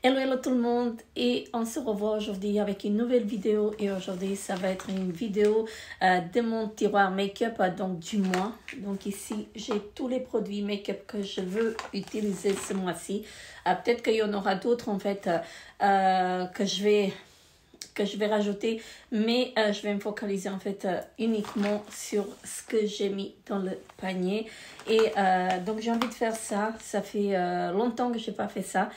Hello, hello tout le monde et on se revoit aujourd'hui avec une nouvelle vidéo et aujourd'hui ça va être une vidéo de mon tiroir make-up donc du mois. Donc ici j'ai tous les produits make-up que je veux utiliser ce mois-ci. Peut-être qu'il y en aura d'autres en fait que je vais rajouter, mais je vais me focaliser en fait uniquement sur ce que j'ai mis dans le panier. Et donc j'ai envie de faire ça. Ça fait longtemps que je n'ai pas fait ça.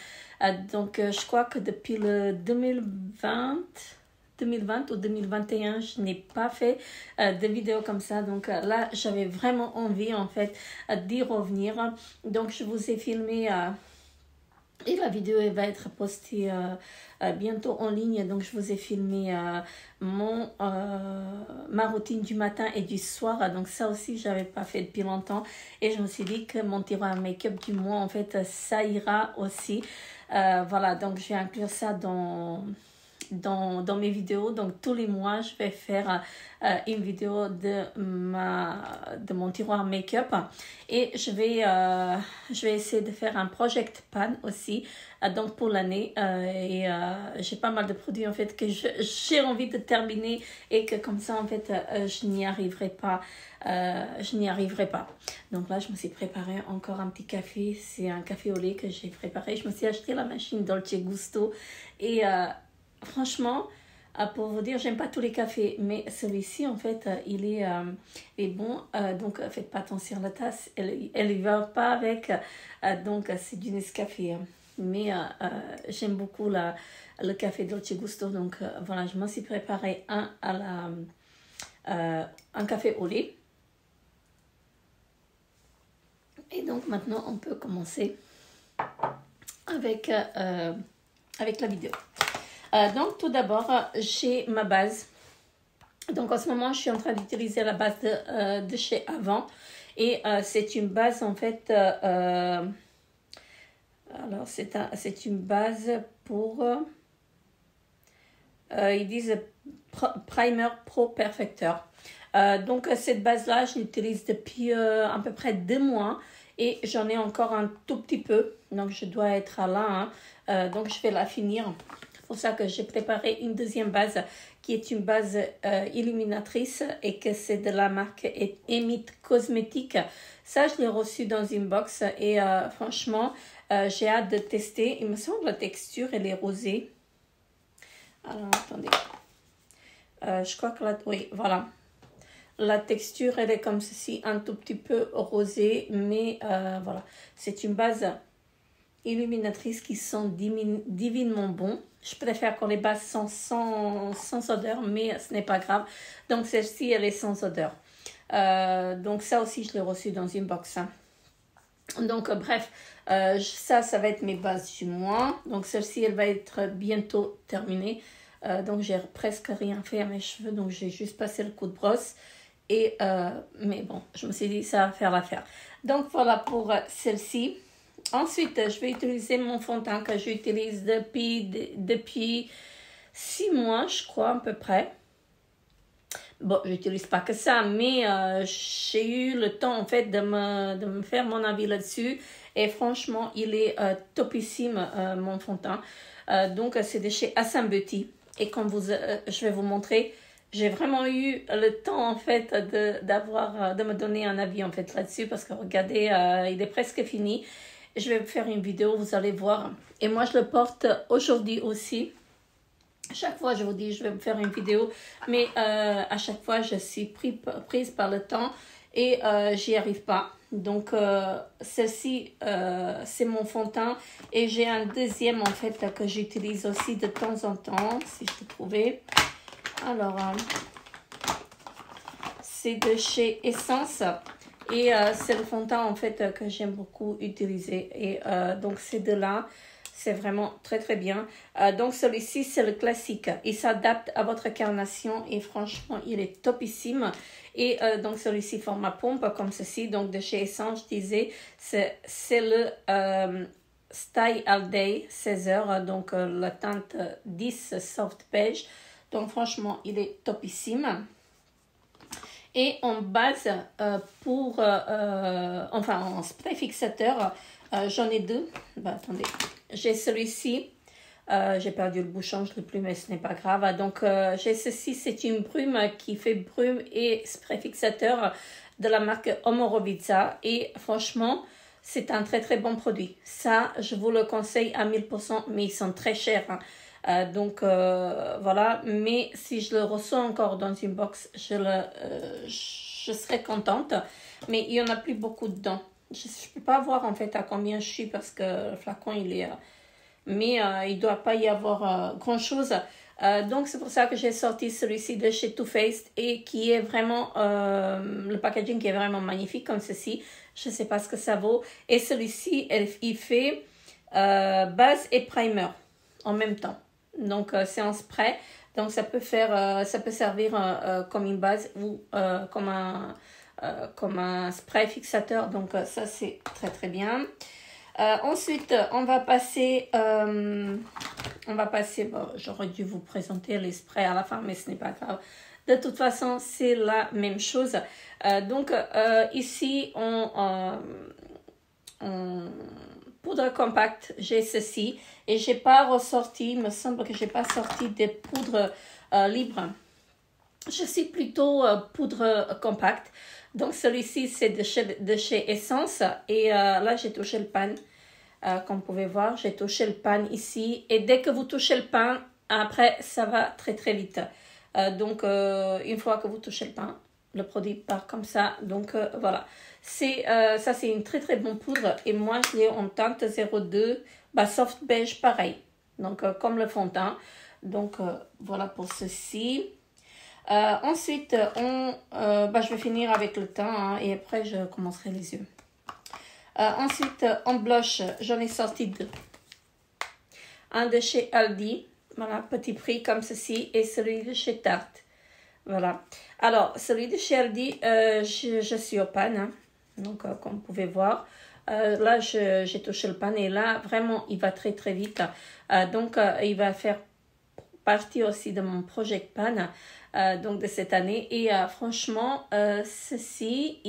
Donc je crois que depuis le 2020 ou 2021, je n'ai pas fait de vidéo comme ça. Donc là, j'avais vraiment envie en fait d'y revenir. Donc je vous ai filmé... et la vidéo elle va être postée bientôt en ligne. Donc, je vous ai filmé ma routine du matin et du soir. Donc, ça aussi, je n'avais pas fait depuis longtemps. Et je me suis dit que mon tiroir make-up du mois, en fait, ça ira aussi. Voilà, donc je vais inclure ça dans mes vidéos. Donc tous les mois je vais faire une vidéo de mon tiroir make-up et je vais essayer de faire un project pan aussi donc pour l'année et j'ai pas mal de produits en fait que j'ai envie de terminer et que comme ça en fait je n'y arriverai pas. Donc là, je me suis préparé encore un petit café. C'est un café au lait que j'ai préparé. Je me suis acheté la machine Dolce Gusto. Et franchement, pour vous dire, j'aime pas tous les cafés. Mais celui-ci, en fait, il est bon. Donc, faites pas attention à la tasse. Elle ne va pas avec. Donc, c'est du Nescafé. Mais j'aime beaucoup le café Dolce Gusto. Donc, voilà, je me suis préparé un café au lait. Et donc maintenant, on peut commencer avec la vidéo. Donc tout d'abord, j'ai ma base. Donc en ce moment, je suis en train d'utiliser la base de chez Avant. Et c'est une base en fait... alors c'est une base pour... ils disent Primer Pro Perfector. Donc cette base-là, je l'utilise depuis à peu près 2 mois. Et j'en ai encore un tout petit peu. Donc, je dois être là. Donc, je vais la finir. C'est pour ça que j'ai préparé une deuxième base qui est une base illuminatrice et que c'est de la marque Emit Cosmétiques. Ça, je l'ai reçu dans une box et franchement, j'ai hâte de tester. Il me semble que la texture, elle est rosée. Alors, attendez. Je crois que oui, voilà. La texture, elle est comme ceci, un tout petit peu rosée, mais voilà. C'est une base illuminatrice qui sent divinement bon. Je préfère quand les bases sont sans odeur, mais ce n'est pas grave. Donc, celle-ci, elle est sans odeur. Donc, ça aussi, je l'ai reçu dans une box. Donc, bref, ça va être mes bases du mois. Donc, celle-ci, elle va être bientôt terminée. Donc, j'ai presque rien fait à mes cheveux. Donc, j'ai juste passé le coup de brosse. Et mais bon, je me suis dit ça va faire l'affaire. Donc voilà pour celle-ci. Ensuite, je vais utiliser mon fond de teint que j'utilise depuis 6 mois, je crois à peu près. Bon, j'utilise pas que ça, mais j'ai eu le temps en fait de me faire mon avis là-dessus. Et franchement, il est topissime mon fond de teint. Donc c'est de chez Assam Beauty. Et comme je vais vous montrer. J'ai vraiment eu le temps en fait de me donner un avis en fait là-dessus parce que regardez, il est presque fini. Je vais faire une vidéo, vous allez voir. Et moi, je le porte aujourd'hui aussi. Chaque fois, je vous dis, je vais vous faire une vidéo. Mais à chaque fois, je suis prise par le temps et j'y arrive pas. Donc, celle-ci, c'est mon fond de teint. Et j'ai un deuxième en fait que j'utilise aussi de temps en temps, si je peux trouver. Alors, c'est de chez Essence et c'est le fond de teint en fait que j'aime beaucoup utiliser et donc c'est de là, c'est vraiment très très bien. Donc celui-ci c'est le classique, il s'adapte à votre carnation et franchement il est topissime. Et donc celui-ci format pompe comme ceci, donc de chez Essence, je disais, c'est le Style All Day 16 heures, donc la teinte 10 Soft Beige. Donc, franchement, il est topissime. Et en base, en spray fixateur, j'en ai 2. Bah, attendez, j'ai celui-ci J'ai perdu le bouchon, je ne l'ai plus, mais ce n'est pas grave. Donc, j'ai ceci, c'est une brume qui fait brume et spray fixateur de la marque Omorovicza. Et franchement, c'est un très très bon produit. Ça, je vous le conseille à 1000%, mais ils sont très chers. Donc, voilà. Mais si je le reçois encore dans une box, je serai contente. Mais il n'y en a plus beaucoup dedans. Je ne peux pas voir en fait à combien je suis parce que le flacon, il est... mais il ne doit pas y avoir grand-chose. Donc, c'est pour ça que j'ai sorti celui-ci de chez Too Faced et qui est vraiment... le packaging qui est vraiment magnifique comme ceci. Je ne sais pas ce que ça vaut. Et celui-ci, il fait base et primer en même temps. Donc, c'est en spray. Donc, ça peut servir comme une base ou comme un spray fixateur. Donc, ça, c'est très, très bien. Ensuite, on va passer, bon, j'aurais dû vous présenter les sprays à la fin, mais ce n'est pas grave. De toute façon, c'est la même chose. Donc, ici, en poudre compacte, j'ai ceci. Et j'ai pas ressorti, il me semble que j'ai pas sorti des poudres libres. Je suis plutôt poudre compacte. Donc, celui-ci, c'est de chez Essence. Et là, j'ai touché le pan. Comme vous pouvez voir, j'ai touché le pan ici. Et dès que vous touchez le pan, après, ça va très, très vite. Donc, une fois que vous touchez le pan, le produit part comme ça. Donc, voilà. Ça, c'est une très, très bonne poudre. Et moi, je l'ai en teinte 02, soft beige, pareil. Donc, comme le fond de teint. Donc, voilà pour ceci. Ensuite, je vais finir avec le teint et après, je commencerai les yeux. Ensuite, en blush, j'en ai sorti deux. Un de chez Aldi, voilà, petit prix comme ceci, et celui de chez Tarte. Voilà. Alors, celui de chez Aldi, je suis au pan, hein. Donc, comme vous pouvez voir. Là, j'ai touché le pan et là, vraiment, il va très, très vite. Donc, il va faire partie aussi de mon projet pan, donc de cette année. Et franchement, ceci,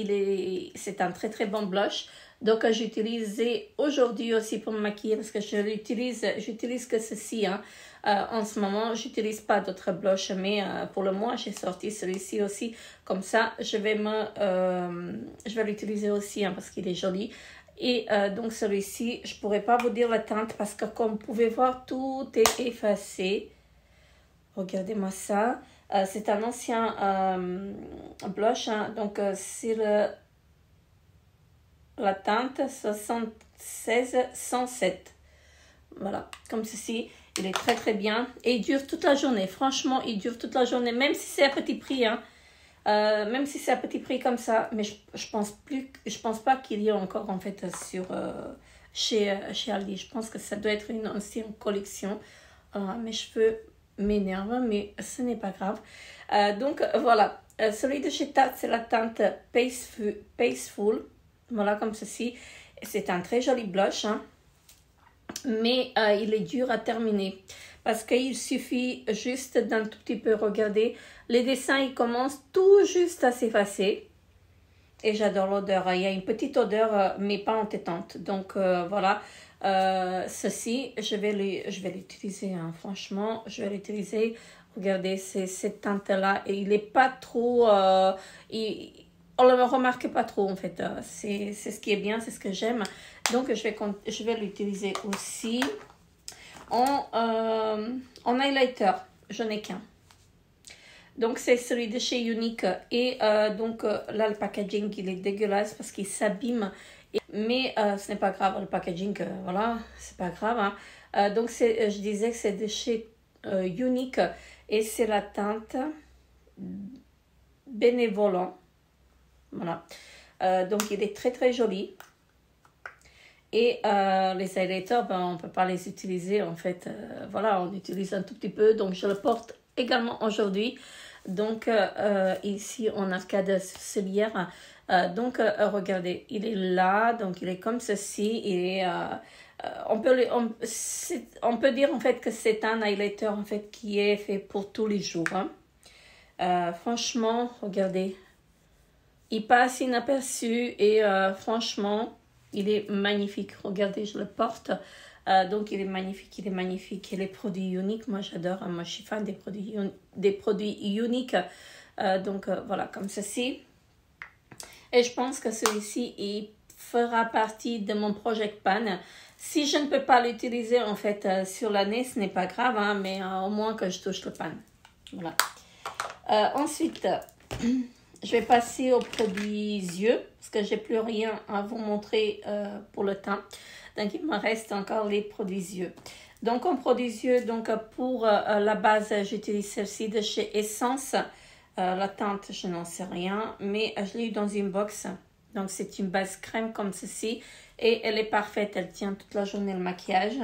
c'est un très, très bon blush. Donc, j'ai utilisé aujourd'hui aussi pour me maquiller parce que j'utilise que ceci, hein. En ce moment, j'utilise pas d'autres blushs, mais pour le mois, j'ai sorti celui-ci aussi. Comme ça, je vais l'utiliser aussi, hein, parce qu'il est joli. Et donc, celui-ci, je pourrais pas vous dire la teinte parce que comme vous pouvez voir, tout est effacé. Regardez-moi ça. C'est un ancien blush, hein. Donc, c'est la teinte 76-107. Voilà, comme ceci. Il est très très bien. Et il dure toute la journée. Franchement, il dure toute la journée. Même si c'est à petit prix. Hein. Même si c'est à petit prix comme ça. Mais je pense pas qu'il y ait encore en fait chez Aldi. Je pense que ça doit être une ancienne collection. Mes cheveux m'énervent. Mais ce n'est pas grave. Donc voilà. Celui de chez Tarte, c'est la teinte Paceful. Voilà, comme ceci. C'est un très joli blush. Hein. Mais il est dur à terminer parce qu'il suffit juste d'un tout petit peu regarder. Les dessins, ils commencent tout juste à s'effacer. Et j'adore l'odeur. Il y a une petite odeur, mais pas entêtante. Donc, voilà. Ceci, je vais l'utiliser. Hein. Franchement, je vais l'utiliser. Regardez, c'est cette teinte-là. Et il n'est pas trop... on ne le remarque pas trop, en fait. C'est ce qui est bien, c'est ce que j'aime. Donc, je vais l'utiliser aussi en highlighter. Je n'ai qu'un. Donc, c'est celui de chez Unique. Et donc, là, le packaging, il est dégueulasse parce qu'il s'abîme. Mais ce n'est pas grave, le packaging, voilà, c'est pas grave. Hein. Donc, je disais que c'est de chez Unique. Et c'est la teinte Bénévolant. Voilà. Donc, il est très, très joli. Et les highlighters, on ne peut pas les utiliser. En fait, voilà, on utilise un tout petit peu. Donc, je le porte également aujourd'hui. Donc, ici, en arcade sourcilière. Donc, regardez, il est là. Donc, il est comme ceci. Et on peut dire, en fait, que c'est un highlighter, en fait, qui est fait pour tous les jours. Hein. Franchement, regardez. Il passe inaperçu et franchement, il est magnifique. Regardez, je le porte. Donc il est magnifique, il est magnifique. Et les produits uniques, moi j'adore. Moi je suis fan des produits uniques. Donc voilà, comme ceci. Et je pense que celui-ci, il fera partie de mon Project Pan. Si je ne peux pas l'utiliser en fait sur l'année, ce n'est pas grave, hein, mais au moins que je touche le pan. Voilà. Ensuite, je vais passer aux produits yeux, parce que j'ai plus rien à vous montrer pour le teint. Donc il me reste encore les produits yeux. Donc en produits yeux, donc pour la base, j'utilise celle-ci de chez Essence. La teinte, je n'en sais rien, mais je l'ai eu dans une box. Donc c'est une base crème comme ceci et elle est parfaite, elle tient toute la journée le maquillage.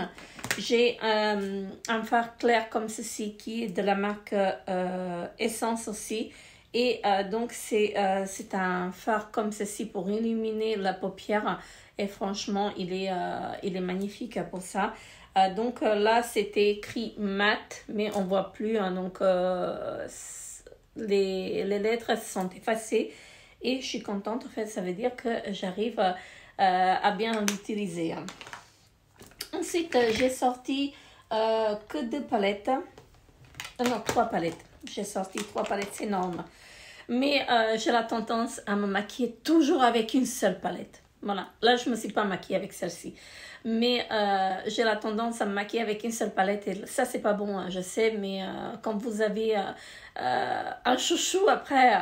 J'ai un fard clair comme ceci qui est de la marque Essence aussi. Et donc c'est un fard comme ceci pour illuminer la paupière et franchement il est magnifique pour ça. Donc là c'était écrit mat mais on voit plus, hein, donc les lettres sont effacées et je suis contente. En fait, ça veut dire que j'arrive à bien l'utiliser. Ensuite, j'ai sorti que 2 palettes. Non, 3 palettes. J'ai sorti 3 palettes, c'est énorme. Mais j'ai la tendance à me maquiller toujours avec une seule palette. Voilà, là je ne me suis pas maquillée avec celle-ci. Mais j'ai la tendance à me maquiller avec une seule palette. Et ça, c'est pas bon, hein, je sais. Mais quand vous avez un chouchou, après,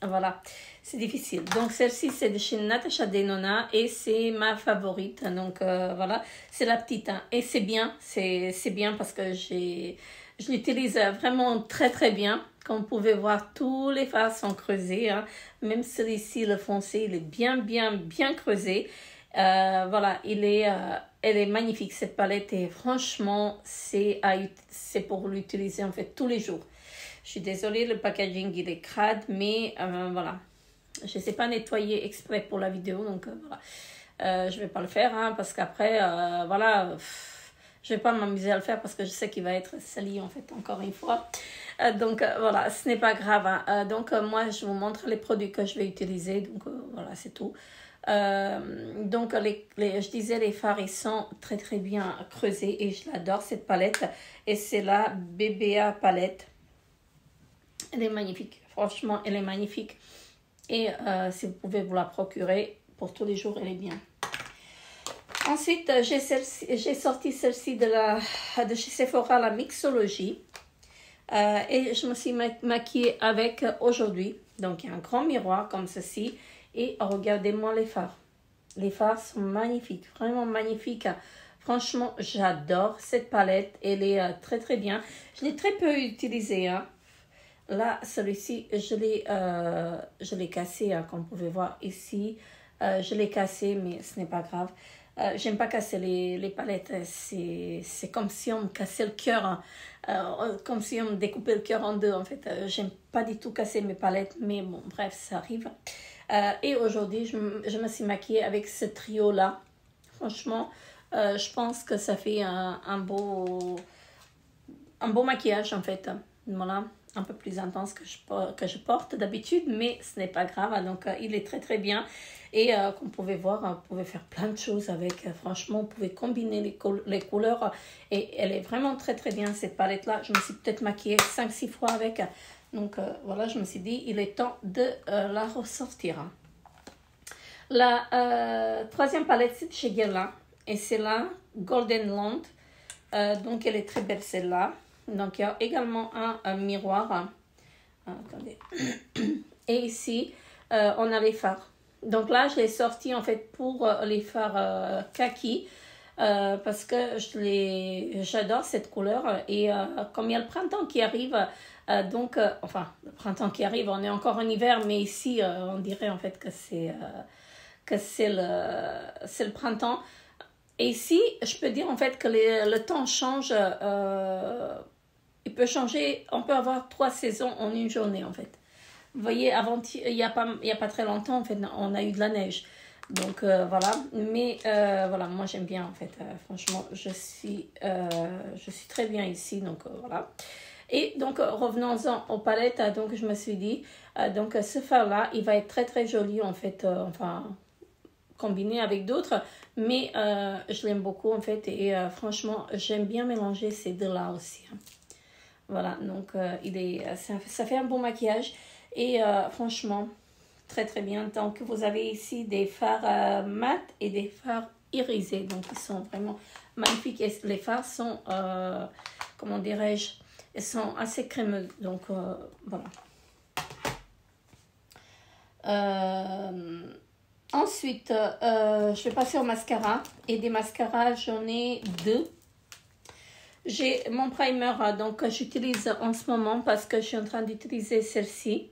voilà, c'est difficile. Donc celle-ci, c'est de chez Natasha Denona. Et c'est ma favorite. Donc voilà, c'est la petite. Hein, et c'est bien. C'est bien parce que je l'utilise vraiment très très bien. Comme vous pouvez voir, tous les fards sont creusés. Hein. Même celui-ci, le foncé, il est bien creusé. Voilà, elle est magnifique cette palette et franchement, c'est pour l'utiliser en fait tous les jours. Je suis désolée, le packaging il est crade, mais voilà. Je ne sais pas nettoyer exprès pour la vidéo, donc voilà. Je ne vais pas le faire hein, parce qu'après, voilà. Je ne vais pas m'amuser à le faire parce que je sais qu'il va être sali en fait encore une fois. Donc voilà, ce n'est pas grave. Hein. Donc moi, je vous montre les produits que je vais utiliser. Donc voilà, c'est tout. Donc je disais, les fards, ils sont très très bien creusés et je l'adore cette palette. Et c'est la BBA palette. Elle est magnifique. Franchement, elle est magnifique. Et si vous pouvez vous la procurer pour tous les jours, elle est bien. Ensuite, j'ai sorti celle-ci de chez Sephora, la Mixology. Et je me suis maquillée avec aujourd'hui. Donc, il y a un grand miroir comme ceci. Et regardez-moi les fards. Les fards sont magnifiques, vraiment magnifiques. Franchement, j'adore cette palette. Elle est très, très bien. Je l'ai très peu utilisée. Hein. Là, celui-ci, je l'ai cassé, hein, comme vous pouvez voir ici. Je l'ai cassé, mais ce n'est pas grave. J'aime pas casser les palettes, c'est comme si on me cassait le cœur, hein. Comme si on me découpait le cœur en deux en fait. J'aime pas du tout casser mes palettes, mais bon bref, ça arrive. Et aujourd'hui, je me suis maquillée avec ce trio-là. Franchement, je pense que ça fait un beau maquillage en fait. Voilà, un peu plus intense que je porte d'habitude, mais ce n'est pas grave. Donc, il est très très bien. Et comme vous pouvez voir, vous pouvez faire plein de choses avec. Franchement, vous pouvez combiner les couleurs. Et elle est vraiment très très bien cette palette-là. Je me suis peut-être maquillée 5-6 fois avec. Donc voilà, je me suis dit, il est temps de la ressortir. La troisième palette, c'est de chez Guerlain. Et c'est la Golden Land. Donc elle est très belle celle-là. Donc il y a également un miroir. Attendez. Et ici, on a les fards. Donc là, je l'ai sorti en fait pour les fards kaki. Parce que j'adore cette couleur. Et comme il y a le printemps qui arrive, enfin, le printemps qui arrive, on est encore en hiver, mais ici, on dirait en fait que c'est le printemps. Et ici, je peux dire en fait que le temps change. Il peut changer, on peut avoir 3 saisons en une journée en fait. Vous voyez, il y a pas très longtemps, en fait, on a eu de la neige. Donc voilà, mais voilà, moi j'aime bien en fait. Franchement, je suis très bien ici, donc voilà. Et donc revenons-en aux palettes. Donc je me suis dit, donc ce fard là, il va être très très joli en fait, enfin combiné avec d'autres. Mais je l'aime beaucoup en fait. Et franchement, j'aime bien mélanger ces deux-là aussi. Hein. Voilà, donc ça fait un bon maquillage. Et franchement, très très bien. Donc vous avez ici des fards mat et des fards irisés. Donc ils sont vraiment magnifiques. Et les fards sont, comment dirais-je, ils sont assez crémeux. Donc voilà. Ensuite, je vais passer au mascara. Et des mascaras, j'en ai deux. J'ai mon primer, donc j'utilise en ce moment parce que je suis en train d'utiliser celle-ci.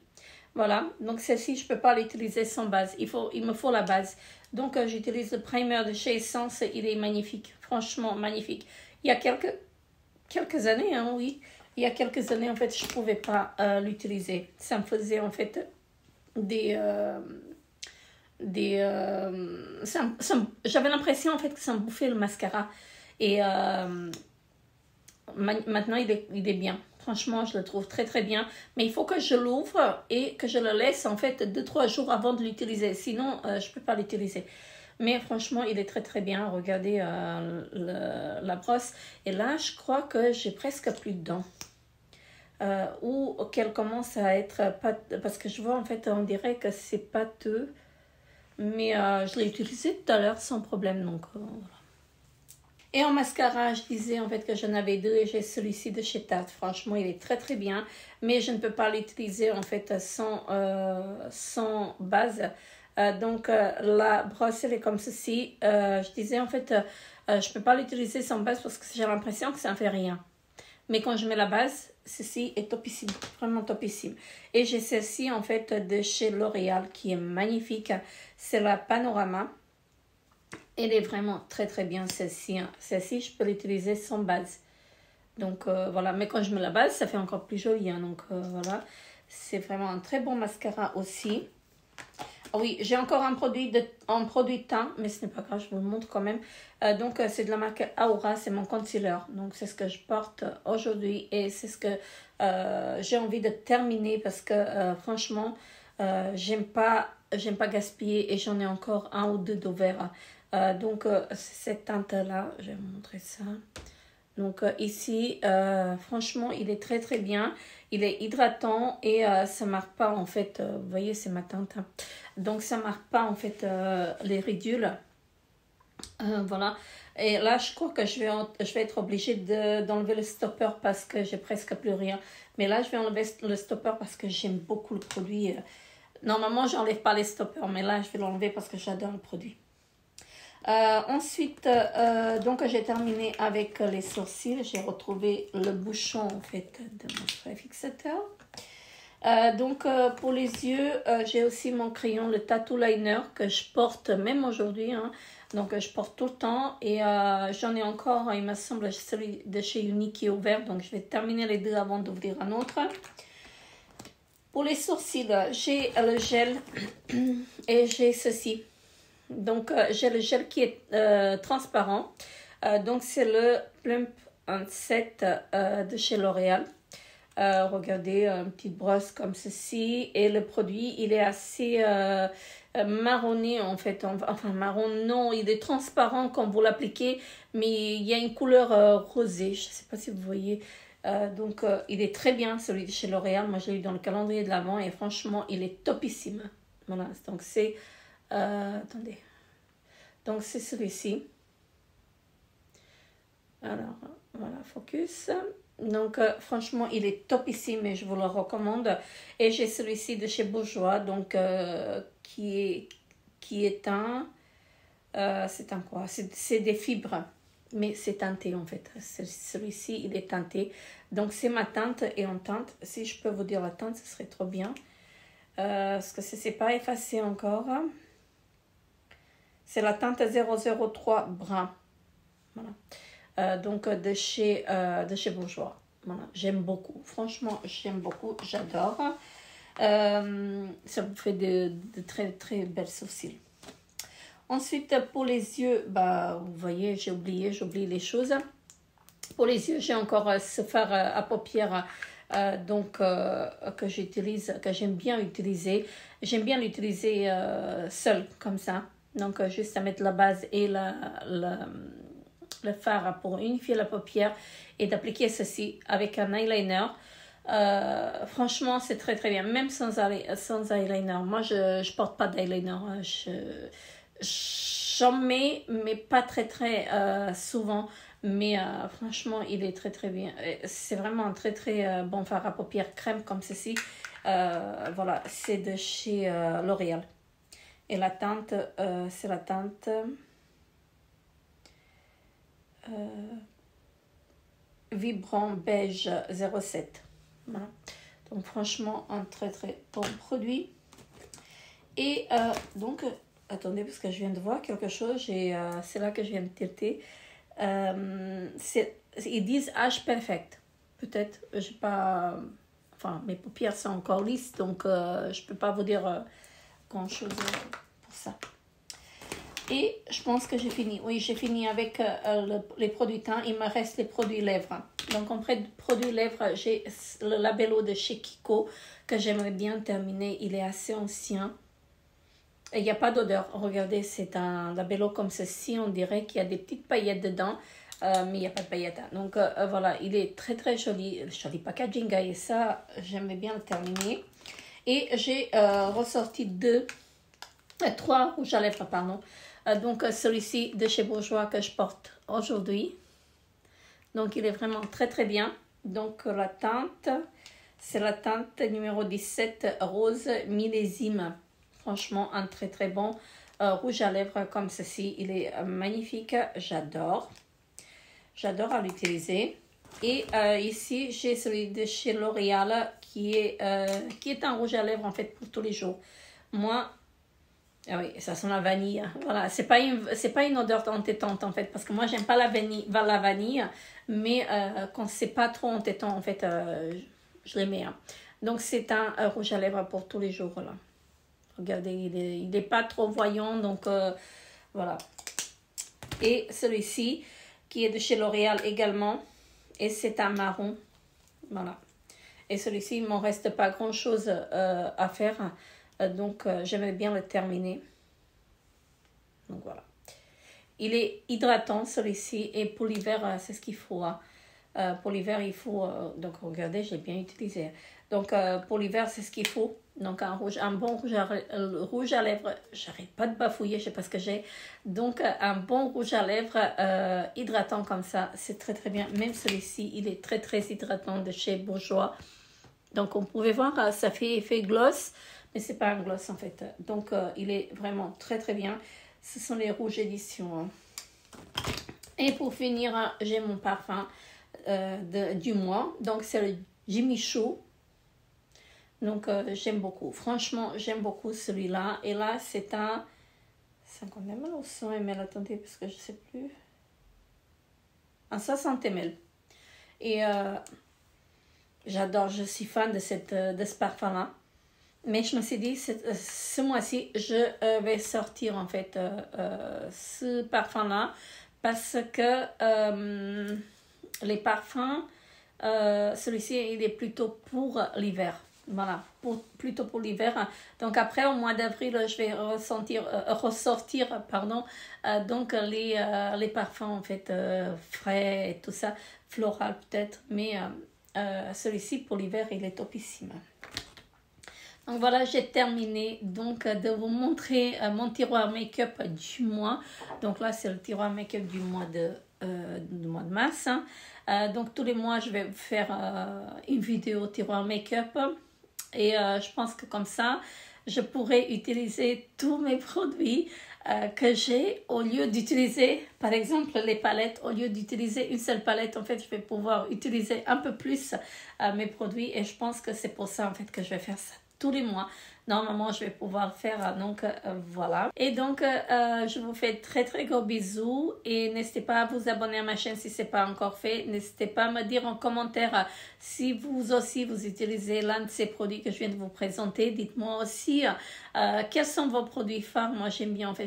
Voilà, donc celle-ci, je ne peux pas l'utiliser sans base. Il me faut la base. Donc j'utilise le primer de chez Essence. Il est magnifique, franchement magnifique. Il y a quelques années, hein, oui. Il y a quelques années, en fait, je ne pouvais pas l'utiliser. Ça me faisait, en fait, j'avais l'impression, en fait, que ça me bouffait le mascara. Et maintenant, il est bien. Franchement, je le trouve très très bien. Mais il faut que je l'ouvre et que je le laisse en fait 2-3 jours avant de l'utiliser. Sinon, je ne peux pas l'utiliser. Mais franchement, il est très très bien. Regardez la brosse. Et là, je crois que j'ai presque plus de dents. Ou qu'elle commence à être pâteuse. Parce que je vois en fait, on dirait que c'est pâteux. Mais je l'ai utilisé tout à l'heure sans problème. Donc voilà. Et en mascara, je disais en fait que j'en avais deux et j'ai celui-ci de chez Tarte. Franchement, il est très très bien. Mais je ne peux pas l'utiliser en fait sans base. Donc la brosse, elle est comme ceci. Je disais en fait, je ne peux pas l'utiliser sans base parce que j'ai l'impression que ça ne fait rien. Mais quand je mets la base, ceci est topissime. Vraiment topissime. Et j'ai celle-ci en fait de chez L'Oréal qui est magnifique. C'est la Panorama. Elle est vraiment très très bien celle-ci. Hein. Celle-ci, je peux l'utiliser sans base. Donc voilà, mais quand je mets la base, ça fait encore plus joli. Hein. Donc voilà, c'est vraiment un très bon mascara aussi. Ah oui, j'ai encore un produit teint, mais ce n'est pas grave, je vous le montre quand même. Donc c'est de la marque Aura, c'est mon concealer. Donc c'est ce que je porte aujourd'hui et c'est ce que j'ai envie de terminer parce que franchement, j'aime pas gaspiller et j'en ai encore un ou deux d'ouvert. Donc cette teinte là, je vais vous montrer ça. Donc ici, franchement, il est très très bien. Il est hydratant et ça marque pas en fait, vous voyez c'est ma teinte. Hein. Donc ça marque pas en fait les ridules. Voilà. Et là, je crois que je vais être obligée d'enlever le stopper parce que j'ai presque plus rien. Mais là, je vais enlever le stopper parce que j'aime beaucoup le produit. Normalement, j'enlève pas les stoppers, mais là, je vais l'enlever parce que j'adore le produit. Ensuite, donc j'ai terminé avec les sourcils. J'ai retrouvé le bouchon en fait de mon trait fixateur. Donc pour les yeux, j'ai aussi mon crayon, le Tattoo Liner que je porte même aujourd'hui. Hein. Donc je porte tout le temps et j'en ai encore, il me semble, celui de chez Uni qui est ouvert. Donc je vais terminer les deux avant d'ouvrir un autre. Pour les sourcils, j'ai le gel et j'ai ceci. Donc, j'ai le gel qui est transparent. Donc, c'est le Plump and Set de chez L'Oréal. Regardez, une petite brosse comme ceci. Et le produit, il est assez marronné en fait. Enfin, marron, non, il est transparent quand vous l'appliquez. Mais il y a une couleur rosée. Je ne sais pas si vous voyez. Donc, il est très bien, celui de chez L'Oréal. Moi, je l'ai eu dans le calendrier de l'Avent. Et franchement, il est topissime. Voilà, donc c'est... attendez. Donc, c'est celui-ci. Alors, voilà, focus. Donc, franchement, il est topissime et je vous le recommande. Et j'ai celui-ci de chez Bourjois, donc, qui est un... c'est un quoi? C'est des fibres, mais c'est teinté en fait. Celui-ci, il est teinté. Donc, c'est ma teinte et en teinte. Si je peux vous dire la teinte, ce serait trop bien. Parce que ce n'est pas effacé encore. C'est la teinte 003 brun. Voilà. Donc de chez Bourjois. Voilà. J'aime beaucoup. Franchement, j'aime beaucoup. J'adore. Ça vous fait de très très belles sourcils. Ensuite, pour les yeux, bah, vous voyez, j'oublie les choses. Pour les yeux, j'ai encore ce fard à paupières que j'utilise, que j'aime bien utiliser. J'aime bien l'utiliser seul, comme ça. Donc, juste à mettre la base et le fard pour unifier la paupière et d'appliquer ceci avec un eyeliner. Franchement, c'est très très bien, même sans eyeliner. Moi, je porte pas d'eyeliner. J'en mets, mais pas très très souvent. Mais franchement, il est très très bien. C'est vraiment un très très bon fard à paupières crème comme ceci. Voilà, c'est de chez L'Oréal. Et la teinte, c'est la teinte Vibrant Beige 07. Voilà. Donc franchement, un très très bon produit. Et donc, attendez, parce que je viens de voir quelque chose. C'est là que je viens de tilter. Ils disent Âge Perfect. Peut-être, j'ai pas... Enfin, mes paupières sont encore lisses, donc je peux pas vous dire grand-chose pour ça. Et je pense que j'ai fini. Oui, j'ai fini avec les produits teint. Il me reste les produits lèvres. Donc, en produits lèvres, j'ai le labello de chez Kiko que j'aimerais bien terminer. Il est assez ancien. Et il n'y a pas d'odeur. Regardez, c'est un labello comme ceci. On dirait qu'il y a des petites paillettes dedans. Mais il n'y a pas de paillettes. Donc, voilà, il est très, très joli. Joli packaging. Et ça, j'aimerais bien le terminer. Et j'ai ressorti trois rouges à lèvres, pardon. Donc, celui-ci de chez Bourjois que je porte aujourd'hui. Donc, il est vraiment très, très bien. Donc, la teinte, c'est la teinte numéro 17, rose millésime. Franchement, un très, très bon rouge à lèvres comme ceci. Il est magnifique. J'adore. J'adore à l'utiliser. Et ici, j'ai celui de chez L'Oréal qui est un rouge à lèvres, en fait, pour tous les jours. Moi... Ah oui, ça sent la vanille. Voilà, c'est pas une odeur entêtante en fait, parce que moi j'aime pas la vanille, mais quand c'est pas trop entêtant en fait, je les mets. Hein. Donc c'est un rouge à lèvres pour tous les jours là. Regardez, il est pas trop voyant, donc voilà. Et celui-ci qui est de chez L'Oréal également, et c'est un marron. Voilà. Et celui-ci, il m'en reste pas grand chose à faire. Donc, j'aimerais bien le terminer. Donc, voilà. Il est hydratant, celui-ci. Et pour l'hiver, c'est ce qu'il faut. Hein. Pour l'hiver, il faut... donc, regardez, j'ai bien utilisé. Donc, pour l'hiver, c'est ce qu'il faut. Donc, un bon rouge à lèvres. J'arrête pas de bafouiller, je sais pas ce que j'ai. Donc, un bon rouge à lèvres hydratant comme ça. C'est très, très bien. Même celui-ci, il est très, très hydratant de chez Bourjois. Donc, on pouvait voir, ça fait effet gloss. Mais c'est pas un gloss en fait. Donc, il est vraiment très très bien. Ce sont les rouges éditions. Hein. Et pour finir, j'ai mon parfum du mois. Donc, c'est le Jimmy Choo. Donc, j'aime beaucoup. Franchement, j'aime beaucoup celui-là. Et là, c'est un 50 ml ou 100 ml. Attendez, parce que je sais plus. Un 60 ml. Et j'adore, je suis fan de ce parfum-là. Mais je me suis dit, ce mois-ci, je vais sortir en fait ce parfum-là parce que les parfums, celui-ci, il est plutôt pour l'hiver. Voilà, plutôt pour l'hiver. Donc après, au mois d'avril, je vais ressortir donc les parfums en fait frais et tout ça, floral peut-être. Mais celui-ci, pour l'hiver, il est topissime. Donc voilà, j'ai terminé donc de vous montrer mon tiroir make-up du mois. Donc là, c'est le tiroir make-up du mois de mars. Hein. Donc tous les mois, je vais faire une vidéo tiroir make-up. Et je pense que comme ça, je pourrais utiliser tous mes produits que j'ai au lieu d'utiliser, par exemple, les palettes. Au lieu d'utiliser une seule palette, en fait, je vais pouvoir utiliser un peu plus mes produits. Et je pense que c'est pour ça, en fait, que je vais faire ça tous les mois. Normalement, je vais pouvoir le faire. Donc, voilà. Et donc, je vous fais très, très gros bisous. Et n'hésitez pas à vous abonner à ma chaîne si ce n'est pas encore fait. N'hésitez pas à me dire en commentaire si vous aussi, vous utilisez l'un de ces produits que je viens de vous présenter. Dites-moi aussi quels sont vos produits phares. Moi, j'aime bien, en fait,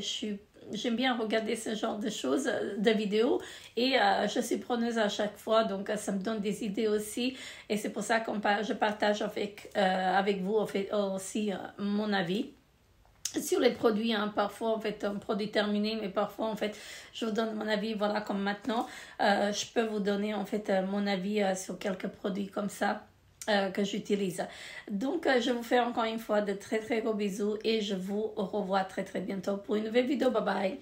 j'aime bien regarder ce genre de choses, de vidéos, et je suis preneuse à chaque fois, donc ça me donne des idées aussi, et c'est pour ça que je partage avec vous en fait, aussi mon avis. sur les produits, hein. Parfois en fait un produit terminé, mais parfois en fait je vous donne mon avis, voilà, comme maintenant je peux vous donner en fait mon avis sur quelques produits comme ça que j'utilise. Donc je vous fais encore une fois de très très gros bisous et je vous revois très très bientôt pour une nouvelle vidéo. Bye bye.